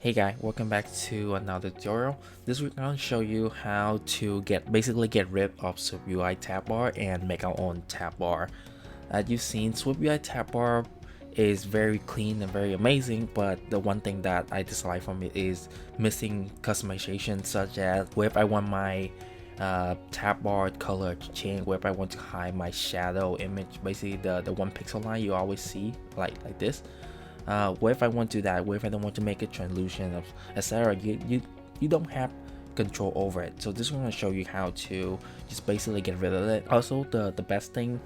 Hey guys, welcome back to another tutorial. This week I'm going to show you how to basically get rid of SwiftUI TabBar and make our own TabBar. As you've seen, SwiftUI TabBar is very clean and very amazing, but the one thing that I dislike from it is missing customization, such as if I want my TabBar color to change, if I want to hide my shadow image, basically the one pixel line you always see like this. What if I want to do that? What if I don't want to make it translucent, etc.? You don't have control over it. So this is going to show you how to just basically get rid of it. Also, the best thing,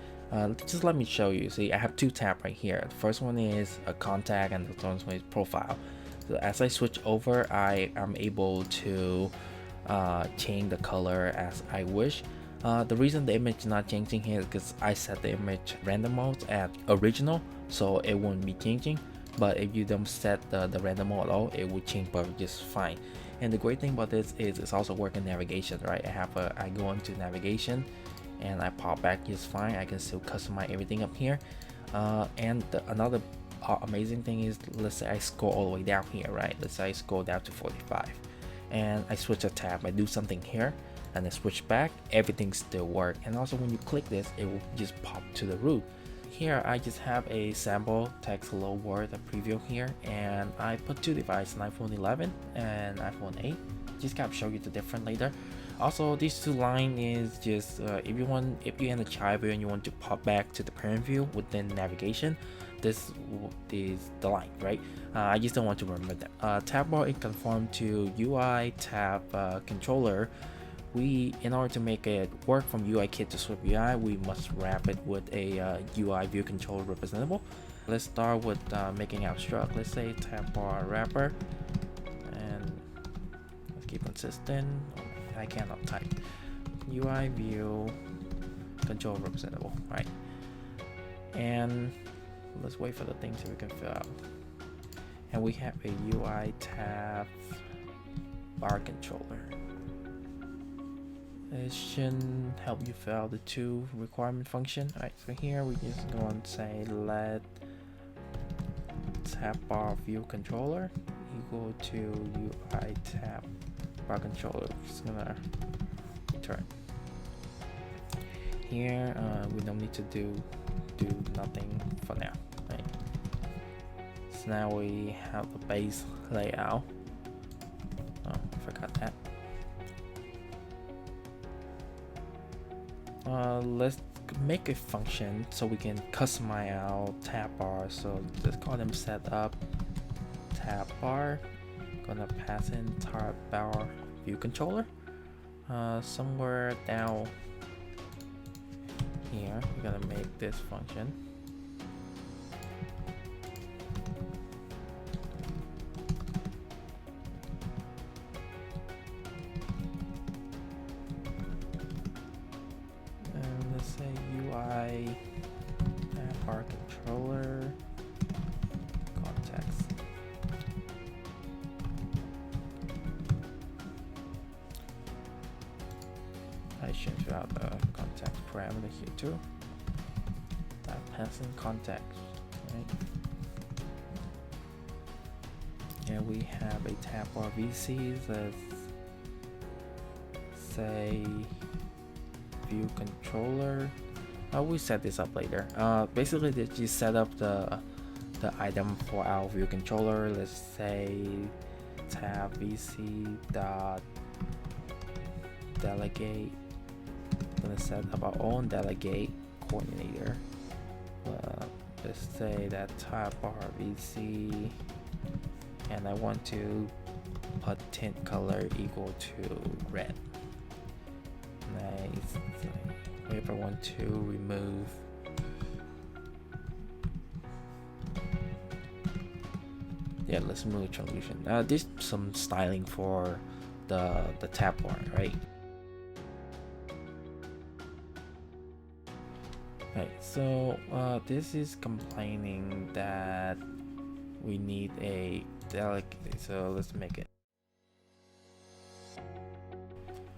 just let me show you. See, I have two tabs right here. The first one is a contact, and the second one is profile. So as I switch over, I am able to change the color as I wish. The reason the image is not changing here is because I set the image random mode at original, so it won't be changing. But if you don't set the random mode at all, it will change perfectly just fine. And the great thing about this is it's also working navigation, right? I go into navigation and I pop back just fine. I can still customize everything up here. Another amazing thing is, let's say I scroll all the way down here, right? Let's say I scroll down to 45 and I switch a tab. I do something here and I switch back, everything still works. And also when you click this, it will just pop to the root. Here I just have a sample text hello world preview here, and I put two devices, an iPhone 11 and iPhone 8. Just gotta show you the difference later. Also, these two line is just if you're in the child view and you want to pop back to the parent view within navigation, this is the line, right? I just don't want to remember that. TabBar is conformed to UITabBarController. In order to make it work from UIKit to SwiftUI, we must wrap it with a UI view controller representable. Let's start with making abstract. Let's say TabBar wrapper, and let's keep consistent. I cannot type. UI view controller representable, right? And let's wait for the things that we can fill out. And we have a UITabBarController. It should help you fill out the two requirement function. Alright, so here we just go and say let TabBar view controller equal to UITabBarController. Just gonna return. Here we don't need to do nothing for now, right? So now we have the base layout. Oh, I forgot that. Let's make a function so we can customize our TabBar. So let's call them setup TabBar. Gonna pass in TabBar view controller. Somewhere down here, we're gonna make this function. Let's say UITabBarController context. I should fill out the context parameter here too. That passing context, right? And we have a TabBar VC. Let's say view controller. We set this up later. Basically, just set up the item for our view controller. Let's say tab vc dot delegate. Gonna set up our own delegate coordinator. Let's say that TabBar vc, and I want to put tint color equal to red. Nice. If I want to remove let's remove translucent. This is some styling for the TabBar, right? Right, so this is complaining that we need a delegate, so let's make it.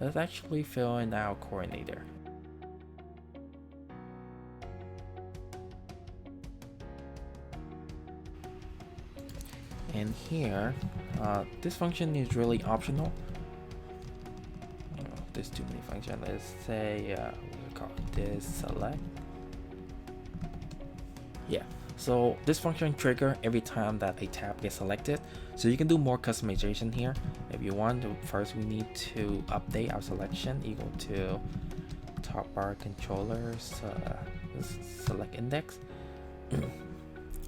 Let's actually fill in our coordinator. And here, this function is really optional. There's too many functions. Let's say we call this select. Yeah, so this function trigger every time that a tab gets selected. So you can do more customization here if you want. First, we need to update our selection equal to TabBarController select index.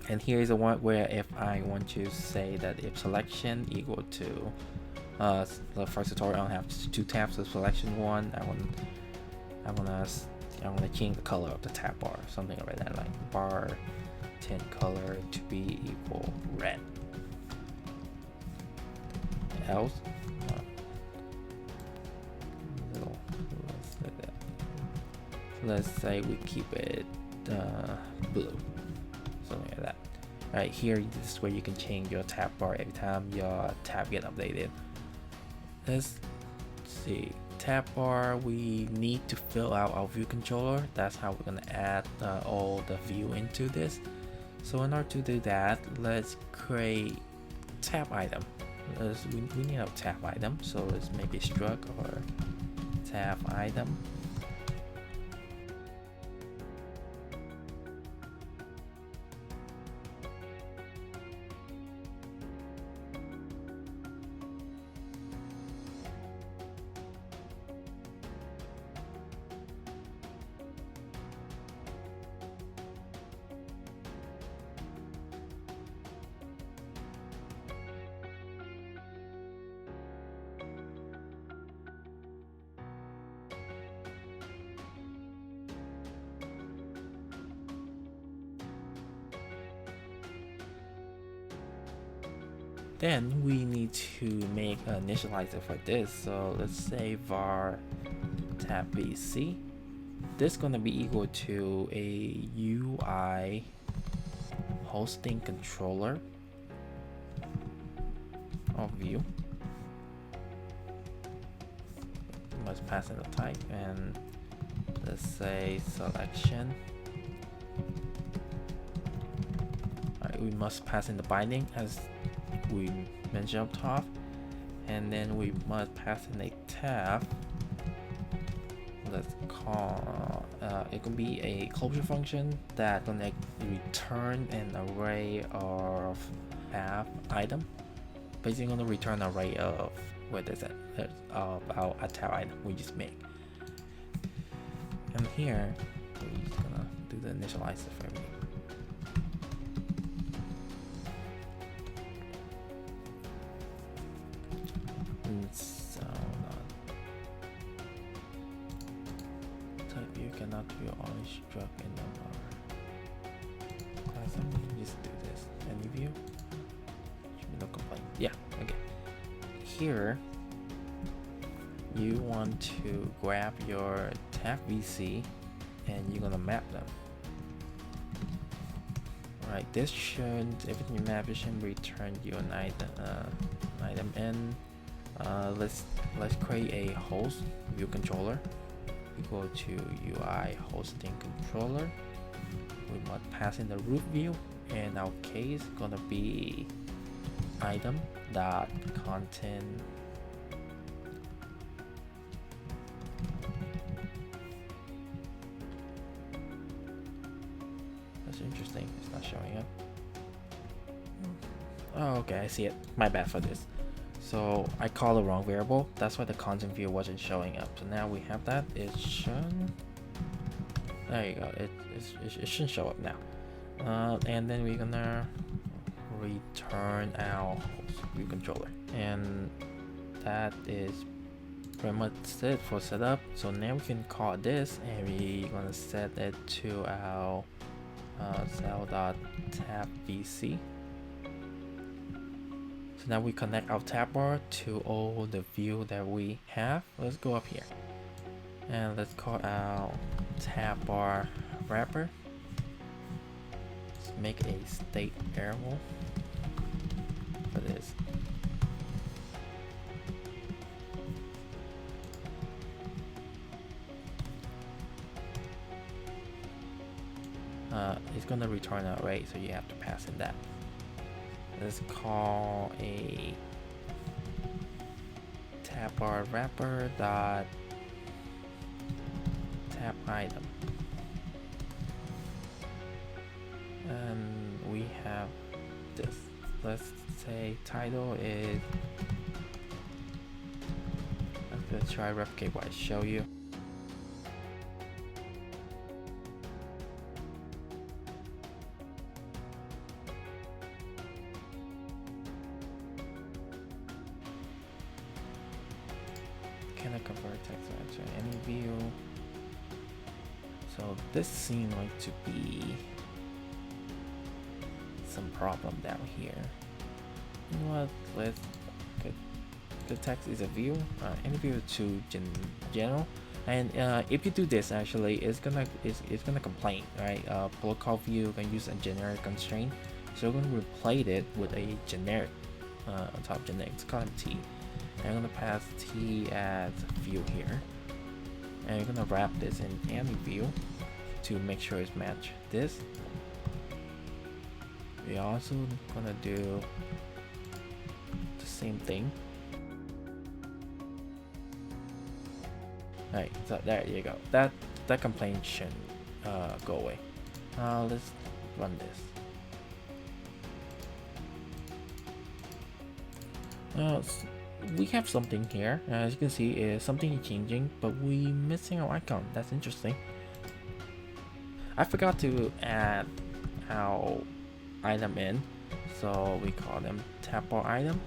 And here is the one where if I want to say that if selection equal to the first tutorial, I have 2 tabs of selection 1. I wanna change the color of the tab bar, something like that, like bar tint color to be equal red. Else, let's say we keep it blue, something like that. Right here, this is where you can change your tab bar every time your tab get updated. Let's see, tab bar, we need to fill out our view controller. That's how we're gonna add all the view into this. So in order to do that, let's create tab item. We need a tab item, so let's make it struct or tab item. Then we need to make an initializer for this. So let's say var tab_vc. This is gonna be equal to a UI hosting controller of view. We must pass in the type, and let's say selection. Alright, we must pass in the binding as we mentioned up top, and then we must pass in a tab. Let's call it can be a closure function that gonna return an array of tab item. Basically gonna return an array of what is it of our tab item we just made. And here we're just gonna do the initializer for everything. So type view cannot be only struct in the class. I'm gonna just do this. Any view? Should be no complaint. Yeah, okay. Here you want to grab your tab_vc and you're gonna map them. Right, this should, everything you map, it should return you an item in. Let's create a host view controller equal to UI hosting controller. We must pass in the root view, and our case gonna be item dot content. That's interesting. It's not showing up. Oh, okay, I see it. My bad for this. So I called the wrong variable. That's why the content view wasn't showing up. So now we have that. It should. There you go. It shouldn't show up now. And then we're gonna return our host view controller, and that is pretty much it for setup. So now we can call this, and we're gonna set it to our cell.tab_vc. So now we connect our tab bar to all the view that we have. Let's go up here and let's call our tab bar wrapper. Let's make a state variable for this. It's gonna return an array, so you have to pass in that. let's call a TabBar wrapper dot tab item, and we have this. Let's say title is, I'm gonna try replicate what I show you. Can I convert text to any view? So this seems like to be some problem down here. You know what? Let's get the text is a view, any view to general, and if you do this, actually, it's gonna complain, right? Protocol view can use a generic constraint, so we're gonna replace it with a generic on top of generic. It's called T. And I'm gonna pass T as view here, and you're gonna wrap this in any view to make sure it's match this. We're also gonna do the same thing. Alright, so there you go. That complaint shouldn't go away. Let's run this. We have something here. As you can see, is something is changing, but we missing our icon. That's interesting. I forgot to add our item in, so we call them TabBar item.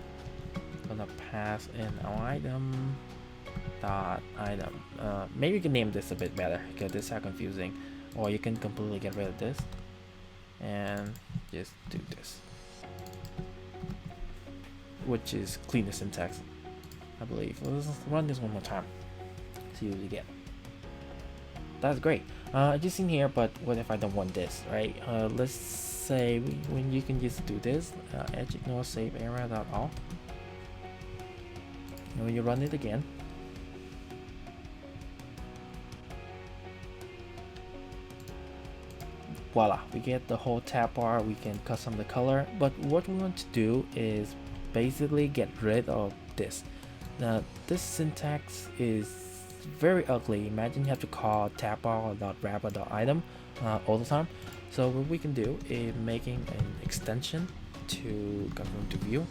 Gonna pass in our item dot item. Maybe you can name this a bit better because this is confusing, or you can completely get rid of this and just do this, which is cleaner syntax, I believe. Let's run this one more time, see what we get. That's great. Just in here, but what if I don't want this, right? Let's say when you can just do this, edge ignore save error dot all. And when you run it again, voila, we get the whole tab bar. We can custom the color, but what we want to do is basically get rid of this. Now this syntax is very ugly. Imagine you have to call TabBar.wrapper.item all the time. So what we can do is making an extension to convert to view.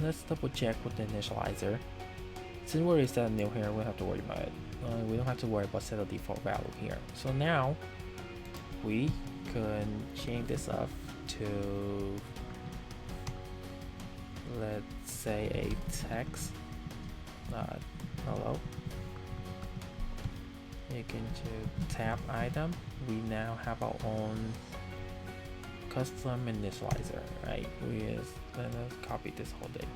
Let's double check with the initializer. Since we're set new here, we don't have to worry about it. We don't have to worry about set a default value here. So now we can change this up to, let's say, a text hello. You can to tab item. We now have our own custom initializer, right? Let us copy this whole thing.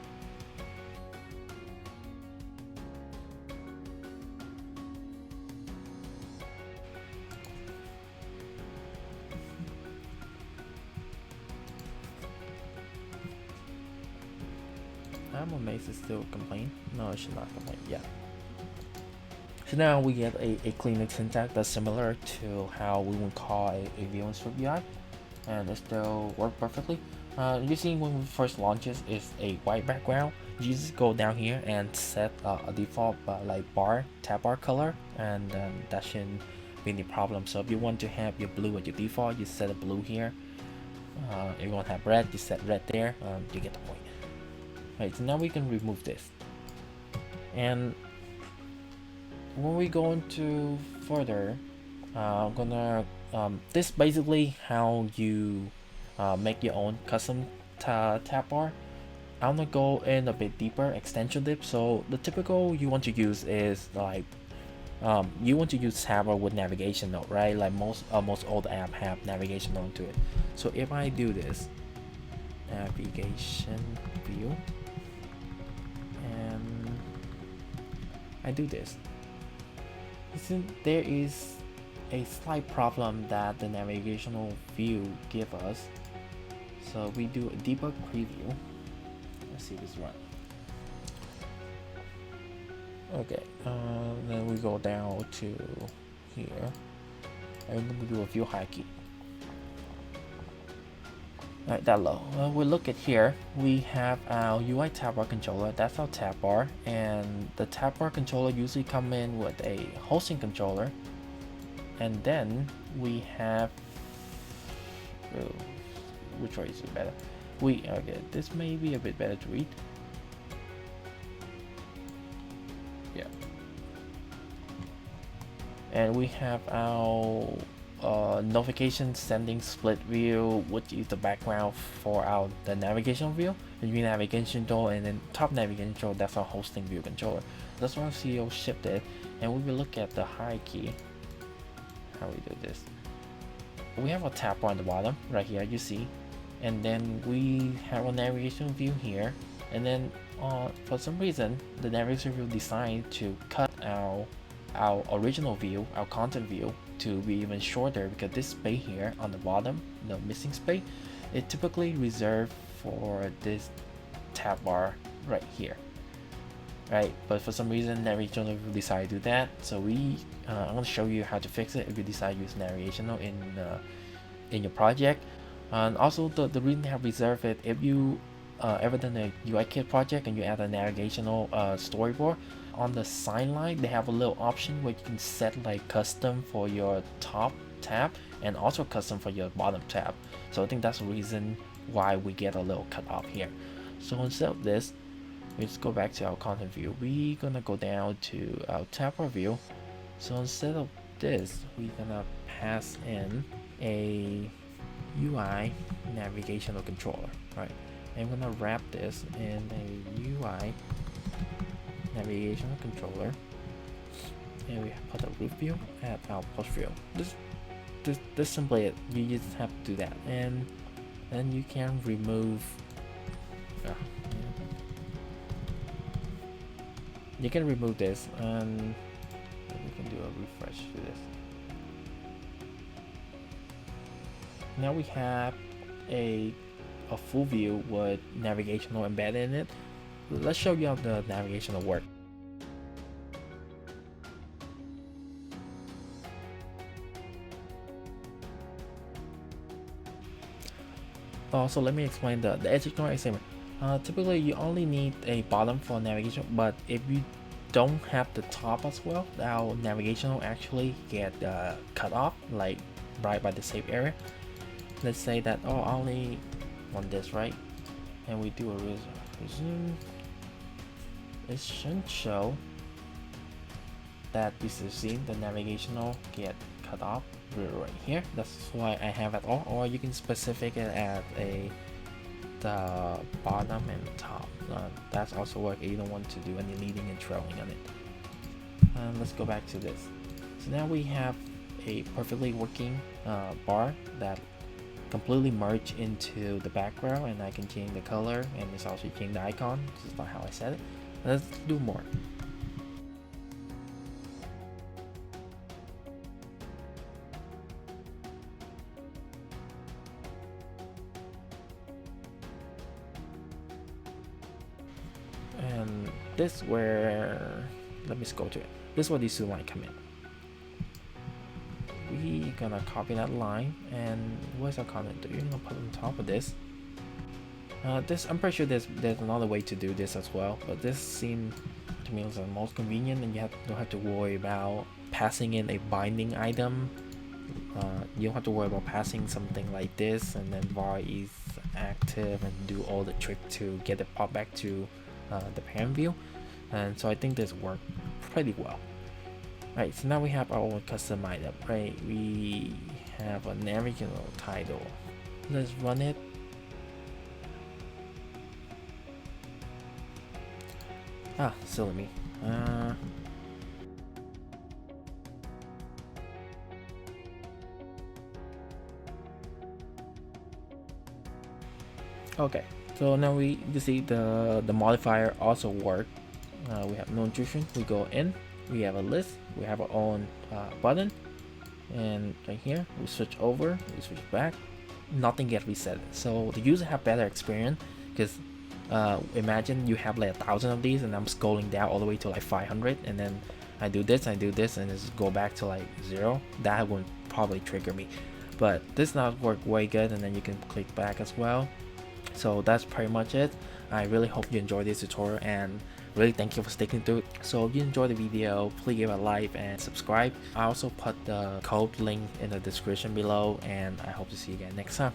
I'm amazed it still complain. No, it should not complain. Yeah. So now we get a cleaner syntax that's similar to how we would call a view in SwiftUI, and it still works perfectly. You see when we first launch this, is a white background. You just go down here and set a default like tab bar color, and that shouldn't be any problem. So if you want to have your blue at your default, you set a blue here. If you want to have red, you set red there. You get the point. Right, so now we can remove this, and when we go into further, I'm gonna this basically how you make your own custom tab bar. I'm gonna go in a bit deeper, extension dip. So the typical you want to use is like you want to use tab bar with navigation node, right? Like most old app have navigation node to it. So if I do this navigation view and I do this, there is a slight problem that the navigational view give us. So we do a debug preview. Let's see this run. Okay, then we go down to here, and then we do a view hierarchy. Right, that low. We look at here, we have our UITabbarController, that's our tab bar, and the tab bar controller usually come in with a hosting controller, and then we have, which way is it better? Okay, this may be a bit better to read. Yeah. And we have our notification sending split view, which is the background for the navigation view, the view navigation control, and then top navigation control, that's our hosting view controller. That's why CEO shifted, and we will look at the hierarchy. How we do this? We have a tab bar on the bottom right here, you see, and then we have a navigation view here, and then for some reason the navigation view designed to cut our original view, our content view, to be even shorter, because this space here on the bottom, the missing space, it typically reserved for this tab bar right here, right? But for some reason navigational view decided to do that, so I'm going to show you how to fix it if you decide to use navigational in your project. And also the reason they have reserved it, if you ever done a UI kit project and you add a navigational storyboard, on the sign line they have a little option where you can set like custom for your top tab and also custom for your bottom tab. So I think that's the reason why we get a little cut off here. So instead of this, let's go back to our content view. We're gonna go down to our tab bar view. So instead of this, we're gonna pass in a UI navigational controller, right? And we're gonna wrap this in a UI navigational controller, and we put a root view at our post view. This simply it. You just have to do that, and then you can remove. You can remove this, and we can do a refresh to this. Now we have a full view with navigational embedded in it. Let's show you how the navigation will work. So let me explain the educational example. Typically you only need a bottom for navigation, but if you don't have the top as well, our navigation will actually get cut off, like right by the save area. Let's say that I only want this, right? And we do a resume. It shouldn't show that this is seen, the navigational get cut off right here. That's why I have it all, or you can specific it at the bottom and top. That's also work if you don't want to do any leading and trailing on it. Let's go back to this. So now we have a perfectly working bar that completely merged into the background, and I can change the color, and it's also change the icon. This is not how I set it. Let's do more. And this where, let me scroll to it. This is where these two lines come in. We're gonna copy that line, and where's our content? You're gonna put on top of this. I'm pretty sure there's another way to do this as well, but this seemed to me as the most convenient, and you don't have to worry about passing in a binding item. You don't have to worry about passing something like this, and then var is active and do all the trick to get it pop back to the parent view. And so I think this worked pretty well. Right, so now we have our own custom item, right? We have a navigational title. Let's run it. Silly me. Okay, so now you see the modifier also work. We have no intrusion. We go in. We have a list. We have our own button, and right here we switch over. We switch back. Nothing gets reset. So the user have better experience because Imagine you have like 1,000 of these and I'm scrolling down all the way to like 500, and then I do this and just go back to like 0. That would probably trigger me, but this not work way good. And then you can click back as well. So that's pretty much it. I really hope you enjoyed this tutorial, and really thank you for sticking through it. So if you enjoyed the video, please give it a like and subscribe. I also put the code link in the description below, and I hope to see you again next time.